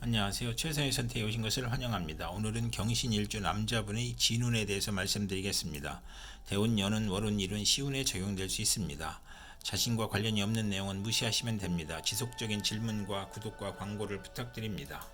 안녕하세요. 최선의 선택에 오신 것을 환영합니다. 오늘은 경신일주 남자분의 진운에 대해서 말씀드리겠습니다. 대운, 연운, 월운, 일운, 시운에 적용될 수 있습니다. 자신과 관련이 없는 내용은 무시하시면 됩니다. 지속적인 질문과 구독과 광고를 부탁드립니다.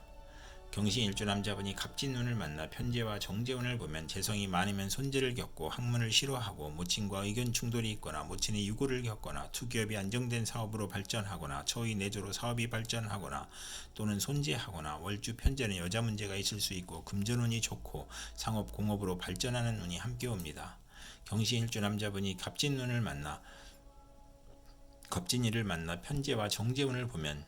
경신일주 남자분이 갑진운을 만나 편재와 정재운을 보면 재성이 많으면 손재를 겪고 학문을 싫어하고 모친과 의견 충돌이 있거나 모친의 유고를 겪거나 투기업이 안정된 사업으로 발전하거나 처의 내조로 사업이 발전하거나 또는 손재하거나 월주 편재는 여자 문제가 있을 수 있고 금전운이 좋고 상업 공업으로 발전하는 운이 함께 옵니다. 경신일주 남자분이 갑진일을 만나 편재와 정재운을 보면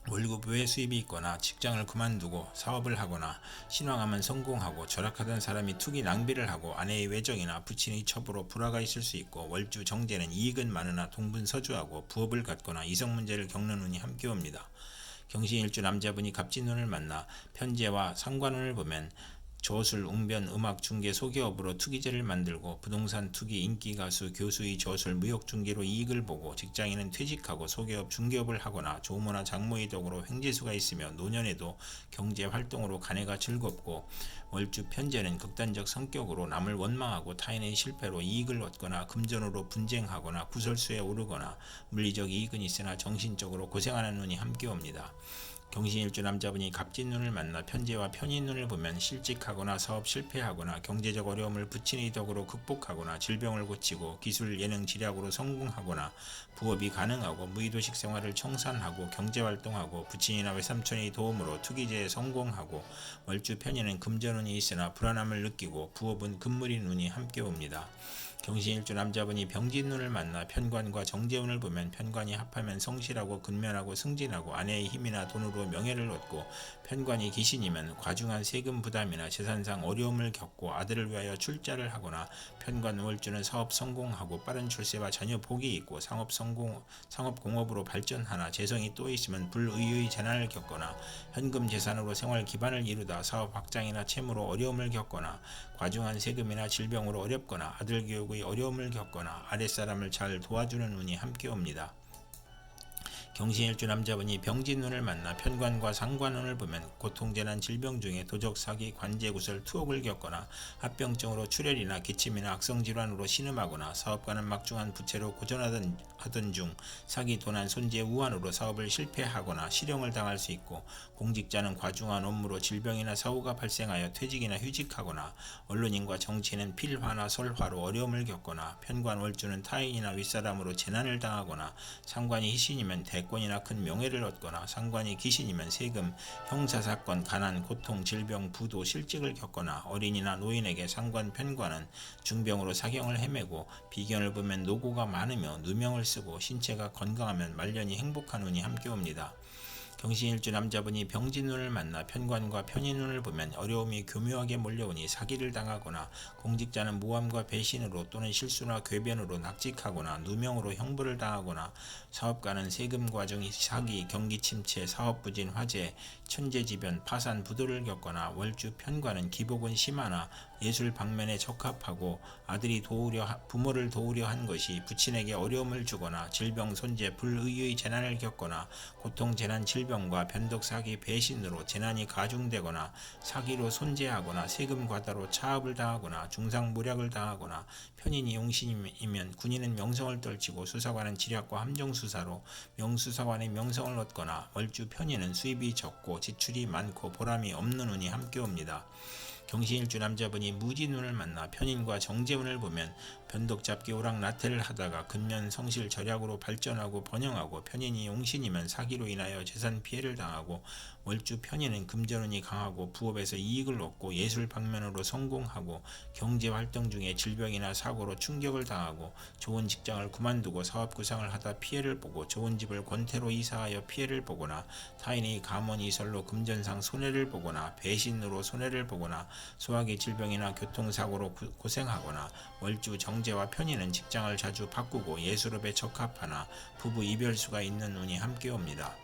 월급 외 수입이 있거나 직장을 그만두고 사업을 하거나 신앙하면 성공하고 절약하던 사람이 투기 낭비를 하고 아내의 외정이나 부친의 첩으로 불화가 있을 수 있고 월주 정제는 이익은 많으나 동분서주하고 부업을 갖거나 이성 문제를 겪는 운이 함께 옵니다. 경신일주 남자분이 갑진운을 만나 편재와 상관운을 보면 저술, 웅변, 음악, 중개, 소기업으로 투기제를 만들고 부동산, 투기, 인기가수, 교수의 저술, 무역, 중개로 이익을 보고 직장인은 퇴직하고 소기업, 중개업을 하거나 조모나 장모의 덕으로 횡재수가 있으며 노년에도 경제활동으로 가내가 즐겁고 월주 편재는 극단적 성격으로 남을 원망하고 타인의 실패로 이익을 얻거나 금전으로 분쟁하거나 구설수에 오르거나 물리적 이익은 있으나 정신적으로 고생하는 운이 함께 옵니다. 경신일주 남자분이 갑진운을 만나 편재와 편인운을 보면 실직하거나 사업 실패하거나 경제적 어려움을 부친의 덕으로 극복하거나 질병을 고치고 기술, 예능, 지략으로 성공하거나 부업이 가능하고 무의도식 생활을 청산하고 경제활동하고 부친이나 외삼촌의 도움으로 투기제에 성공하고 월주 편인은 금전운이 있으나 불안함을 느끼고 부업은 금물인 운이 함께 옵니다. 경신일주 남자분이 병진운을 만나 편관과 정재운을 보면 편관이 합하면 성실하고 근면하고 승진하고 아내의 힘이나 돈으로 명예를 얻고 편관이 귀신이면 과중한 세금 부담이나 재산상 어려움을 겪고 아들을 위하여 출자를 하거나 편관 월주는 사업 성공하고 빠른 출세와 자녀 복이 있고 상업 공업으로 발전하나 재성이 또 있으면 불의의 재난을 겪거나 현금 재산으로 생활 기반을 이루다 사업 확장이나 채무로 어려움을 겪거나 과중한 세금이나 질병으로 어렵거나 아들 교육의 어려움을 겪거나 아랫사람을 잘 도와주는 운이 함께 옵니다. 경신일주 남자분이 병진운을 만나 편관과 상관운을 보면 고통재난 질병 중에 도적, 사기, 관제구설, 투옥을 겪거나 합병증으로 출혈이나 기침이나 악성질환으로 신음하거나 사업가는 막중한 부채로 고전하던 중 사기, 도난, 손재, 우환으로 사업을 실패하거나 실형을 당할 수 있고 공직자는 과중한 업무로 질병이나 사고가 발생하여 퇴직이나 휴직하거나 언론인과 정치인은 필화나 설화로 어려움을 겪거나 편관 월주는 타인이나 윗사람으로 재난을 당하거나 상관이 희신이면 대권이나 큰 명예를 얻거나 상관이 귀신이면 세금, 형사사건, 가난, 고통, 질병, 부도, 실직을 겪거나 어린이나 노인에게 상관 편관은 중병으로 사경을 헤매고 비견을 보면 노고가 많으며 누명을 쓰고 신체가 건강하면 말년이 행복한 운이 함께 옵니다. 경신일주 남자분이 병진운을 만나 편관과 편인운을 보면 어려움이 교묘하게 몰려오니 사기를 당하거나 공직자는 모함과 배신으로 또는 실수나 궤변으로 낙직하거나 누명으로 형벌을 당하거나 사업가는 세금 과정 사기, 경기 침체, 사업 부진, 화재, 천재지변, 파산, 부도를 겪거나 월주 편관은 기복은 심하나 예술 방면에 적합하고 아들이 부모를 도우려 한 것이 부친에게 어려움을 주거나 질병, 손재, 불의의 재난을 겪거나 고통, 재난, 질병과 변덕, 사기, 배신으로 재난이 가중되거나 사기로 손재하거나 세금 과다로 차압을 당하거나 중상모략을 당하거나 편인이 용신이면 군인은 명성을 떨치고 수사관은 지략과 함정수사로 명수사관의 명성을 얻거나 월주 편인은 수입이 적고 지출이 많고 보람이 없는 운이 함께 옵니다. 경신일주 남자분이 무진운을 만나 편인과 정재운을 보면 변덕잡기 오락나태를 하다가 근면 성실 절약으로 발전하고 번영하고 편인이 용신이면 사기로 인하여 재산 피해를 당하고 월주 편인은 금전운이 강하고 부업에서 이익을 얻고 예술 방면으로 성공하고 경제활동 중에 질병이나 사고로 충격을 당하고 좋은 직장을 그만두고 사업 구상을 하다 피해를 보고 좋은 집을 권태로 이사하여 피해를 보거나 타인의 감언이설로 금전상 손해를 보거나 배신으로 손해를 보거나 소화기 질병이나 교통사고로 고생하거나 월주 정제와 편인은 직장을 자주 바꾸고 예술업에 적합하나 부부 이별수가 있는 운이 함께 옵니다.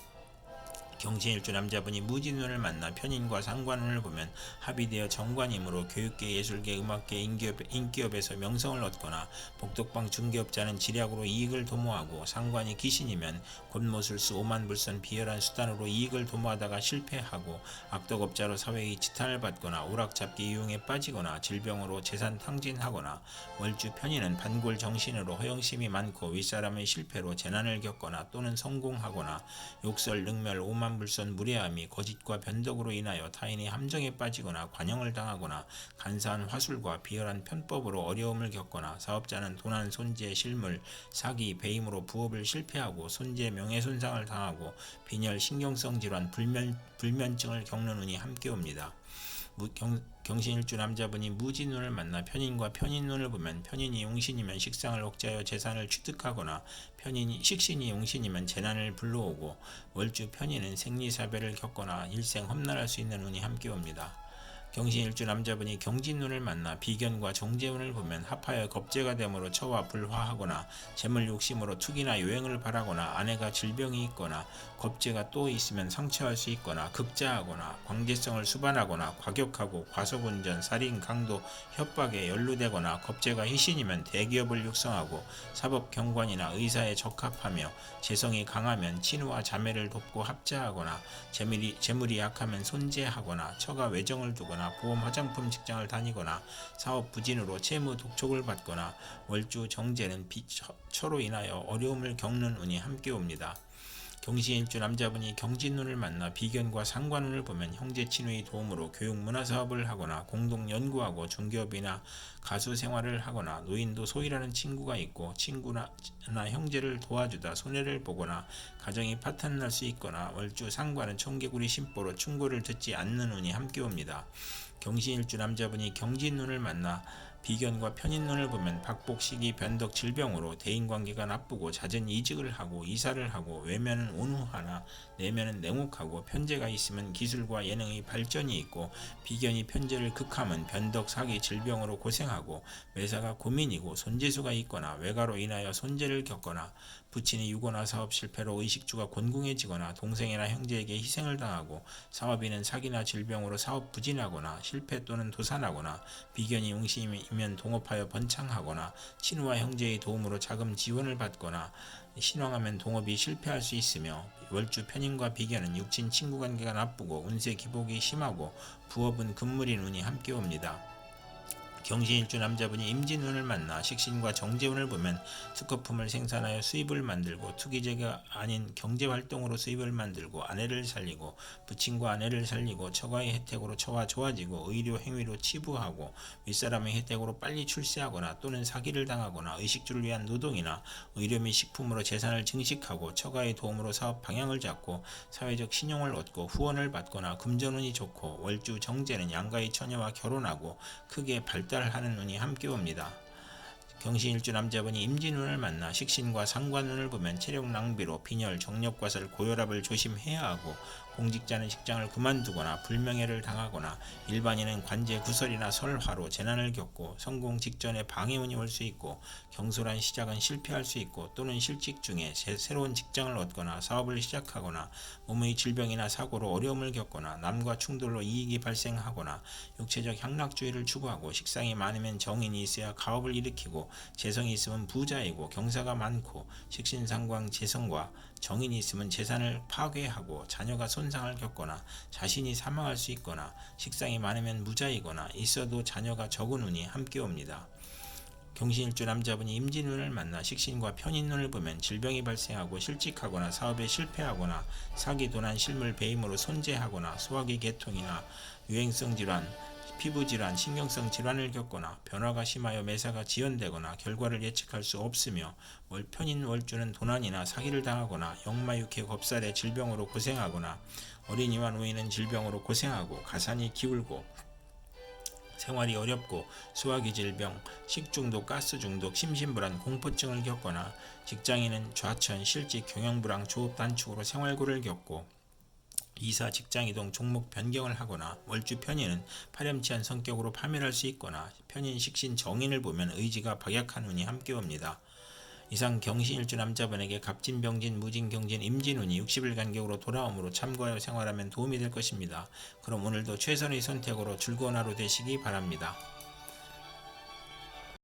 경신일주 남자분이 무진운을 만나 편인과 상관운을 보면 합의되어 정관이므로 교육계, 예술계, 음악계, 인기업에서 명성을 얻거나 복덕방 중개업자는 지략으로 이익을 도모하고 상관이 귀신이면 곤모술수 오만불선 비열한 수단으로 이익을 도모하다가 실패하고 악덕업자로 사회의 지탄을 받거나 오락잡기 유흥에 빠지거나 질병으로 재산 탕진하거나 월주 편인은 반골 정신으로 허영심이 많고 윗사람의 실패로 재난을 겪거나 또는 성공하거나 욕설, 능멸, 오만불선, 무례함이 거짓과 변덕으로 인하여 타인의 함정에 빠지거나 관용을 당하거나 간사한 화술과 비열한 편법으로 어려움을 겪거나 사업자는 도난, 손재, 실물, 사기, 배임으로 부업을 실패하고 손재, 명예손상을 당하고 빈혈, 신경성 질환, 불면증을 겪는 운이 함께 옵니다. 경신일주 남자분이 무진운을 만나 편인과 편인운을 보면 편인이 용신이면 식상을 억제하여 재산을 취득하거나 식신이 용신이면 재난을 불러오고 월주 편인은 생리사별을 겪거나 일생 험난할 수 있는 운이 함께 옵니다. 경신일주 남자분이 경진운을 만나 비견과 정제운을 보면 합하여 겁재가 되므로 처와 불화하거나 재물 욕심으로 투기나 요행을 바라거나 아내가 질병이 있거나 겁재가 또 있으면 상처할 수 있거나 극자하거나 광제성을 수반하거나 과격하고 과속운전, 살인, 강도, 협박에 연루되거나 겁재가 희신이면 대기업을 육성하고 사법경관이나 의사에 적합하며 재성이 강하면 친우와 자매를 돕고 합자하거나 재물이 약하면 손재하거나 처가 외정을 두거나 보험 화장품 직장을 다니거나 사업 부진으로 채무 독촉을 받거나 월주 정제는 처로 인하여 어려움을 겪는 운이 함께 옵니다. 경신일주 남자분이 경진운을 만나 비견과 상관운을 보면 형제 친구의 도움으로 교육 문화사업을 하거나 공동 연구하고 중개업이나 가수 생활을 하거나 노인도 소이라는 친구가 있고 친구나 형제를 도와주다 손해를 보거나 가정이 파탄날 수 있거나 월주 상관은 청개구리 심보로 충고를 듣지 않는 운이 함께 옵니다. 경신일주 남자분이 경진운을 만나 비견과 편인운을 보면 박복, 시기, 변덕, 질병으로 대인관계가 나쁘고 잦은 이직을 하고 이사를 하고 외면은 온후하나 내면은 냉혹하고 편재가 있으면 기술과 예능의 발전이 있고 비견이 편재를 극하면 변덕, 사기, 질병으로 고생하고 매사가 고민이고 손재수가 있거나 외가로 인하여 손재를 겪거나 부친이 유고나 사업 실패로 의식주가 곤궁해지거나 동생이나 형제에게 희생을 당하고 사업인은 사기나 질병으로 사업 부진하거나 실패 또는 도산하거나 비견이 용신이면 동업하여 번창하거나 친우와 형제의 도움으로 자금 지원을 받거나 신왕하면 동업이 실패할 수 있으며 월주 편인과 비견은 육친 친구 관계가 나쁘고 운세 기복이 심하고 부업은 금물인 운이 함께 옵니다. 경신일주 남자분이 임진운을 만나 식신과 정제운을 보면 특허품을 생산하여 수입을 만들고 투기제가 아닌 경제활동으로 수입을 만들고 아내를 살리고 부친과 아내를 살리고 처가의 혜택으로 처가 좋아지고 의료 행위로 치부하고 윗사람의 혜택으로 빨리 출세하거나 또는 사기를 당하거나 의식주를 위한 노동이나 의료 및 식품으로 재산을 증식하고 처가의 도움으로 사업 방향을 잡고 사회적 신용을 얻고 후원을 받거나 금전운이 좋고 월주 정제는 양가의 처녀와 결혼하고 크게 발달하는 운이 함께 옵니다. 경신일주 남자분이 임진운을 만나 식신과 상관운을 보면 체력 낭비로 빈혈, 정력과설, 고혈압을 조심해야 하고 공직자는 직장을 그만두거나 불명예를 당하거나 일반인은 관제 구설이나 설화로 재난을 겪고 성공 직전에 방해운이 올 수 있고 경솔한 시작은 실패할 수 있고 또는 실직 중에 새로운 직장을 얻거나 사업을 시작하거나 몸의 질병이나 사고로 어려움을 겪거나 남과 충돌로 이익이 발생하거나 육체적 향락주의를 추구하고 식상이 많으면 정인이 있어야 가업을 일으키고 재성이 있으면 부자이고 경사가 많고 식신상광 재성과 정인이 있으면 재산을 파괴하고 자녀가 손상을 겪거나 자신이 사망할 수 있거나 식상이 많으면 무자이거나 있어도 자녀가 적은 운이 함께 옵니다. 경신일주 남자분이 임진운을 만나 식신과 편인운을 보면 질병이 발생하고 실직하거나 사업에 실패하거나 사기, 도난, 실물, 배임으로 손재하거나 소화기 계통이나 유행성 질환, 피부질환, 신경성 질환을 겪거나 변화가 심하여 매사가 지연되거나 결과를 예측할 수 없으며 편인 월주는 도난이나 사기를 당하거나 역마육해 겁살의 질병으로 고생하거나 어린이와 노인은 질병으로 고생하고 가산이 기울고 생활이 어렵고 소화기 질병, 식중독, 가스중독, 심신불안, 공포증을 겪거나 직장인은 좌천, 실직, 경영불황, 조업 단축으로 생활고를 겪고 이사, 직장이동, 종목 변경을 하거나 월주 편인은 파렴치한 성격으로 파멸할 수 있거나 편인, 식신, 정인을 보면 의지가 박약한 운이 함께 옵니다. 이상 경신일주 남자분에게 갑진병진 무진경진 임진운이 60일 간격으로 돌아오므로 참고하여 생활하면 도움이 될 것입니다. 그럼 오늘도 최선의 선택으로 즐거운 하루 되시기 바랍니다.